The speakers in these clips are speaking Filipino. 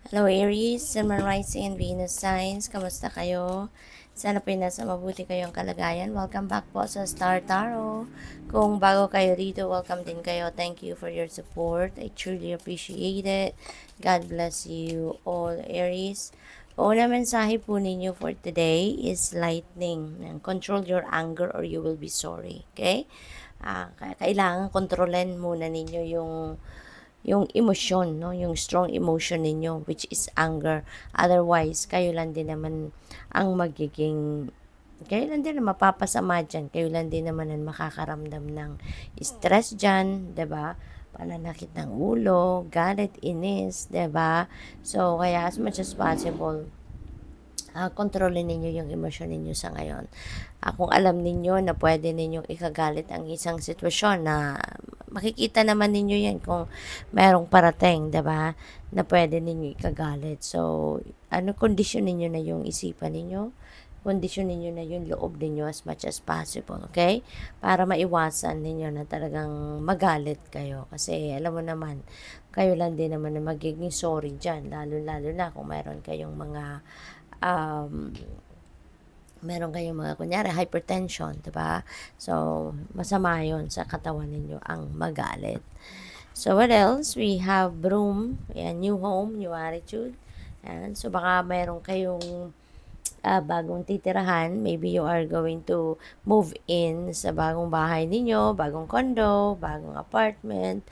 Hello Aries, Sun, Moon, Rising, and Venus signs. Kamusta kayo? Sana po nasa mabuti kayong kalagayan. Welcome back po sa Star Tarot. Kung bago kayo dito, welcome din kayo. Thank you for your support. I truly appreciate it. God bless you all, Aries. Una mensahe po ninyo for today is lightning. Control your anger or you will be sorry. Okay? Kailangan kontrolin muna ninyo yung emosyon, no? Yung strong emotion ninyo, which is anger. Otherwise, kayo lang din naman ang magiging, kayo lang din ang mapapasama dyan. Kayo lang din naman ang makakaramdam ng stress dyan, 'di ba? Pananakit ng ulo, galit, inis, 'di ba? So, kaya as much as possible, kontrolin ninyo yung emosyon ninyo sa ngayon. Kung alam ninyo na pwede ninyong ikagalit ang isang sitwasyon na makikita naman ninyo yan kung merong parating, 'di ba? Na pwede ninyo ikagalit. So, kondisyon ninyo na yung isipan ninyo, kondisyon ninyo na yung loob ninyo as much as possible, okay? Para maiwasan ninyo na talagang magalit kayo. Kasi alam mo naman, kayo lang din naman na magiging sorry dyan, lalo-lalo na kung um, meron kayong mga kunyari hypertension, 'di ba? So, masama 'yon sa katawan ninyo ang magalit. So, what else? We have broom, yan, new home, new attitude. Yan. So, baka meron kayong bagong titirahan. Maybe you are going to move in sa bagong bahay ninyo, bagong condo, bagong apartment,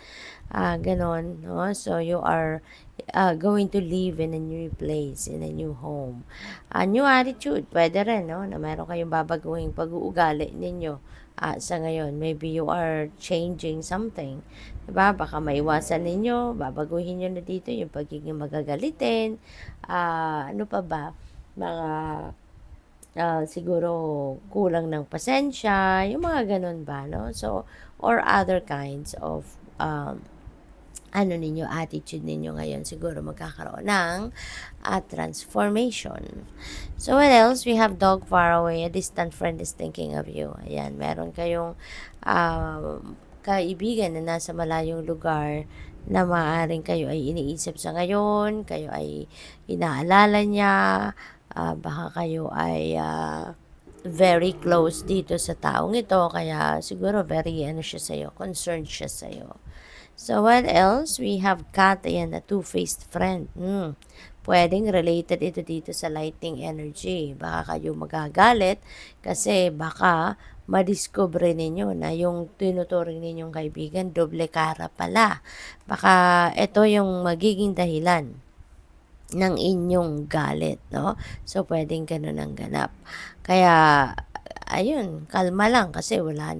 ganon, no? So, you are going to live in a new place, in a new home. New attitude, pwede rin, no? Na meron kayong babaguhin pag-uugali ninyo sa ngayon. Maybe you are changing something. Diba? Baka maiwasan ninyo, babaguhin nyo na dito yung pagiging magagalitin. Ano pa ba? Mga siguro kulang ng pasensya, yung mga ganun ba, no? So, or other kinds of attitude ninyo ngayon siguro magkakaroon ng transformation. So, what else? We have dog far away. A distant friend is thinking of you. Ayan, meron kayong kaibigan na nasa malayong lugar na maaaring kayo ay iniisip sa ngayon, kayo ay inaalala niya, baka kayo ay very close dito sa taong ito, kaya siguro very siya sa'yo, concerned siya sa'yo. So, what else? We have cat, ayan, a two-faced friend. Pwedeng related ito dito sa lighting energy. Baka kayo magagalit kasi baka madiscover ninyo na yung tinuturing ninyong kaibigan, doble cara pala. Baka ito yung magiging dahilan ng inyong galit, no? So, pwedeng ganun ang ganap. Kaya, ayun, kalma lang kasi wala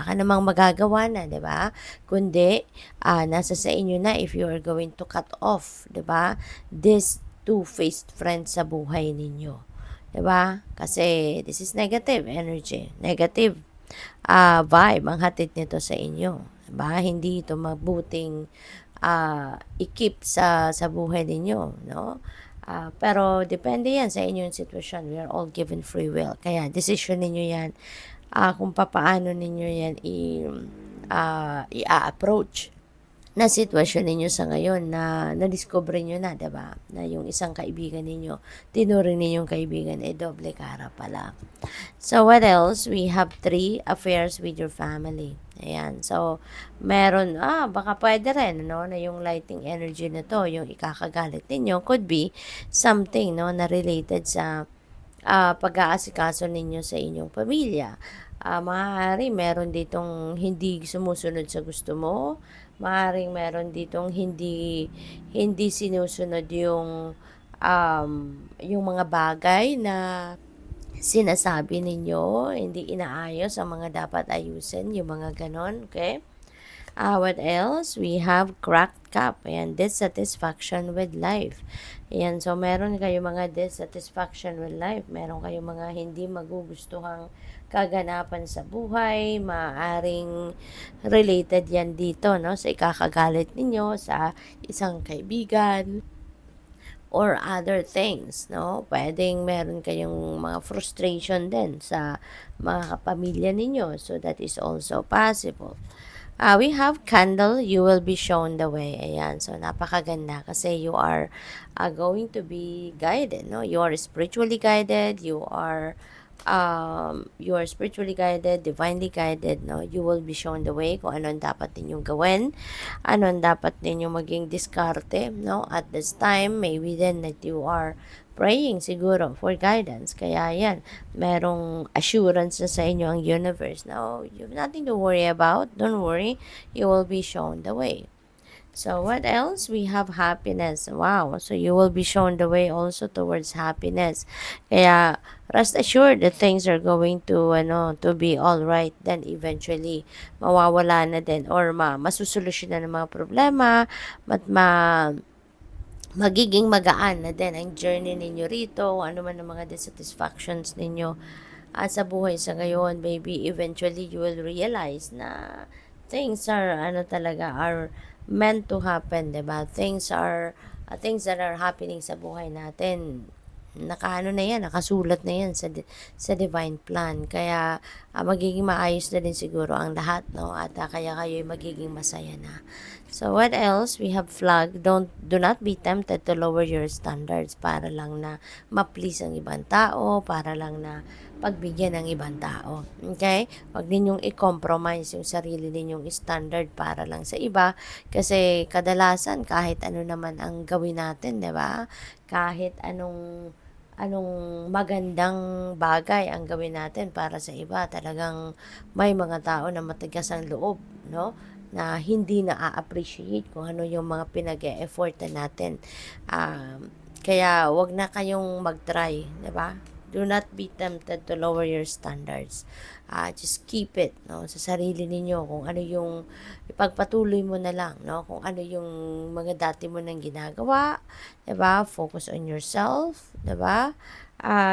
ka namang magagawa na, 'di ba? Kundi nasa sa inyo na if you are going to cut off, 'di ba? This two-faced friend sa buhay ninyo. 'Di ba? Kasi this is negative energy, negative vibe ang hatid nito sa inyo. 'Di ba? Hindi ito mabuting i-keep sa buhay ninyo, no? Pero depende yan sa inyong sitwasyon. We are all given free will. Kaya decision ninyo yan kung papaano ninyo yan i-approach na sitwasyon ninyo sa ngayon na na-discover nyo na, diba? Na yung isang kaibigan ninyo, tinuring ninyong kaibigan, doble cara pala. So, what else? We have 3 affairs with your family. Ayan. So, meron, baka pwede rin, no, na yung lighting energy na to, yung ikakagalit ninyo, could be something, no, na related sa pag-aasikaso ninyo sa inyong pamilya. Maaari meron ditong hindi sumusunod sa gusto mo, maaaring meron ditong hindi sinusunod yung mga bagay na sinasabi ninyo, hindi inaayos ang mga dapat ayusin, yung mga ganon, okay? What else? We have cracked cup. Ayan, dissatisfaction with life. Ayan, so meron kayo mga dissatisfaction with life. Meron kayo mga hindi magugustuhang kaganapan sa buhay. Maaring related yan dito, no? Sa ikakagalit ninyo, sa isang kaibigan, or other things, no? Pwedeng meron kayong mga frustration din sa mga kapamilya ninyo. So, that is also possible. We have candle, you will be shown the way. Ayan, so napakaganda kasi you are going to be guided, no? You are spiritually guided, you are spiritually guided, divinely guided, no? You will be shown the way kung ano ang dapat ninyong gawin, ano ang dapat ninyong maging diskarte, no? At this time, maybe then that you are praying siguro for guidance. Kaya yan, merong assurance na sa inyo ang universe. Now, you have nothing to worry about. Don't worry. You will be shown the way. So, what else? We have happiness. Wow. So, you will be shown the way also towards happiness. Kaya, rest assured that things are going to be all right. Then, eventually, mawawala na din or masusolusyonan ng mga problema, magiging magaan na din ang journey ninyo rito, ano man ang mga dissatisfactions ninyo sa buhay sa ngayon, maybe eventually you will realize na things are meant to happen, diba? Things that are happening sa buhay natin, nakasulat na yan sa divine plan. Kaya magiging maayos na din siguro ang lahat, no? At kaya kayo magiging masaya na. So what else? We have flag. Do not be tempted to lower your standards para lang na ma-please ang ibang tao, para lang na pagbigyan ng ibang tao. Okay? Huwag ninyong i-compromise yung sarili ninyong standard para lang sa iba kasi kadalasan kahit ano naman ang gawin natin, 'di ba? Kahit anong magandang bagay ang gawin natin para sa iba, talagang may mga tao na matigas ang loob, no? Na hindi na-appreciate kung ano yung mga pinag-e-effort natin. Kaya wag na kayong mag-try, 'di ba? Do not be tempted to lower your standards. Just keep it, no, sa sarili ninyo kung ano yung ipagpatuloy mo na lang, no, kung ano yung mga dati mo nang ginagawa, 'di ba? Focus on yourself, 'di ba?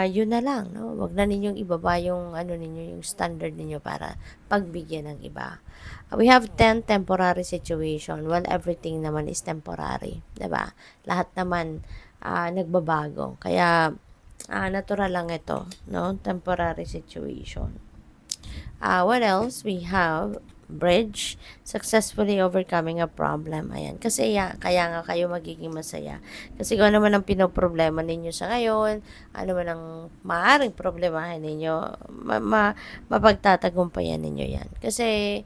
Yun na lang, no. Wag na ninyong ibaba yung yung standard ninyo para pagbigyan ng iba. We have 10 temporary situation. Well, everything naman is temporary, 'di ba? Lahat naman nagbabago. Kaya natural lang ito, no? Temporary situation. What else? We have bridge, successfully overcoming a problem. Ayan. Kasi kaya nga kayo magiging masaya. Kasi kung ano man ang pinoproblema ninyo sa ngayon, ano man ang maaaring problemahin ninyo, mapagtatagumpayan ninyo yan. Kasi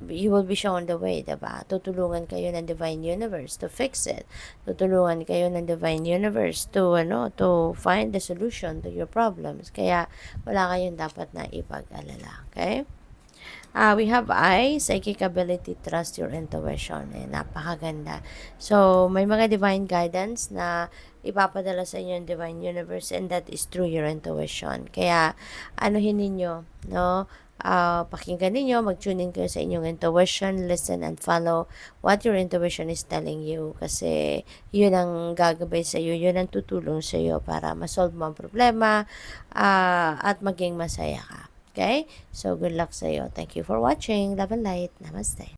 you will be shown the way, diba? Tutulungan kayo ng Divine Universe to fix it. Tutulungan kayo ng Divine Universe to find the solution to your problems. Kaya wala kayong dapat na ipag-alala. Okay? We have psychic ability, trust your intuition. Napakaganda. So, may mga divine guidance na ipapadala sa inyo ng Divine Universe and that is through your intuition. Kaya, anuhin ninyo, no? Pakinggan ninyo, mag-tune in kayo sa inyong intuition, listen and follow what your intuition is telling you kasi yun ang gagabay sa iyo, yun ang tutulong sa iyo para ma-solve mo ang problema at maging masaya ka. Okay? So, good luck sa iyo. Thank you for watching. Love and light. Namaste.